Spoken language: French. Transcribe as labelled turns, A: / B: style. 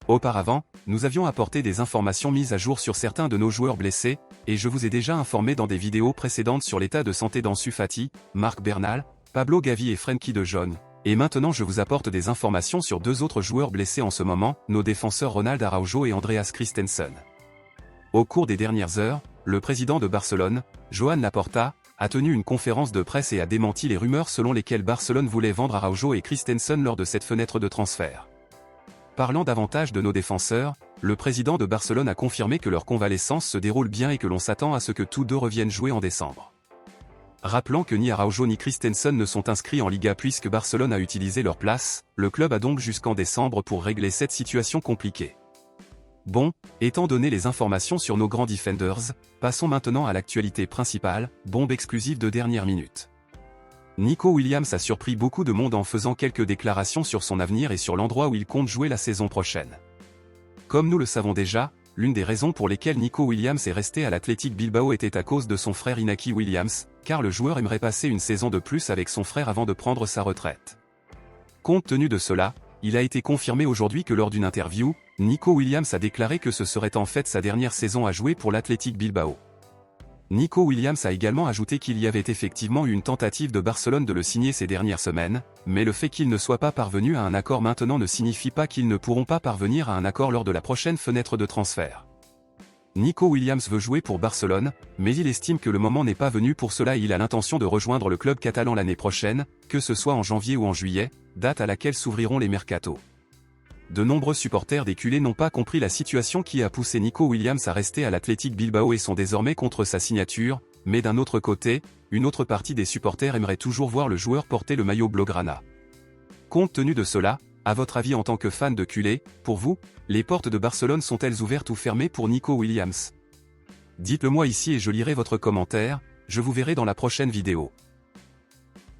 A: Auparavant, nous avions apporté des informations mises à jour sur certains de nos joueurs blessés, et je vous ai déjà informé dans des vidéos précédentes sur l'état de santé d'Ansu Fati, Marc Bernal, Pablo Gavi et Frenkie de Jong. Et maintenant je vous apporte des informations sur deux autres joueurs blessés en ce moment, nos défenseurs Ronald Araujo et Andreas Christensen. Au cours des dernières heures, le président de Barcelone, Joan Laporta, a tenu une conférence de presse et a démenti les rumeurs selon lesquelles Barcelone voulait vendre Araujo et Christensen lors de cette fenêtre de transfert. Parlant davantage de nos défenseurs, le président de Barcelone a confirmé que leur convalescence se déroule bien et que l'on s'attend à ce que tous deux reviennent jouer en décembre. Rappelant que ni Araujo ni Christensen ne sont inscrits en Liga puisque Barcelone a utilisé leur place, le club a donc jusqu'en décembre pour régler cette situation compliquée. Bon, étant donné les informations sur nos grands defenders, passons maintenant à l'actualité principale, bombe exclusive de dernière minute. Nico Williams a surpris beaucoup de monde en faisant quelques déclarations sur son avenir et sur l'endroit où il compte jouer la saison prochaine. Comme nous le savons déjà, l'une des raisons pour lesquelles Nico Williams est resté à l'Athletic Bilbao était à cause de son frère Inaki Williams, car le joueur aimerait passer une saison de plus avec son frère avant de prendre sa retraite. Compte tenu de cela, il a été confirmé aujourd'hui que lors d'une interview, Nico Williams a déclaré que ce serait en fait sa dernière saison à jouer pour l'Athletic Bilbao. Nico Williams a également ajouté qu'il y avait effectivement eu une tentative de Barcelone de le signer ces dernières semaines, mais le fait qu'il ne soit pas parvenu à un accord maintenant ne signifie pas qu'ils ne pourront pas parvenir à un accord lors de la prochaine fenêtre de transfert. Nico Williams veut jouer pour Barcelone, mais il estime que le moment n'est pas venu pour cela et il a l'intention de rejoindre le club catalan l'année prochaine, que ce soit en janvier ou en juillet, date à laquelle s'ouvriront les mercatos. De nombreux supporters des culés n'ont pas compris la situation qui a poussé Nico Williams à rester à l'Athletic Bilbao et sont désormais contre sa signature, mais d'un autre côté, une autre partie des supporters aimerait toujours voir le joueur porter le maillot blaugrana. Compte tenu de cela, à votre avis en tant que fan de culés, pour vous, les portes de Barcelone sont-elles ouvertes ou fermées pour Nico Williams? Dites-le moi ici et je lirai votre commentaire, je vous verrai dans la prochaine vidéo.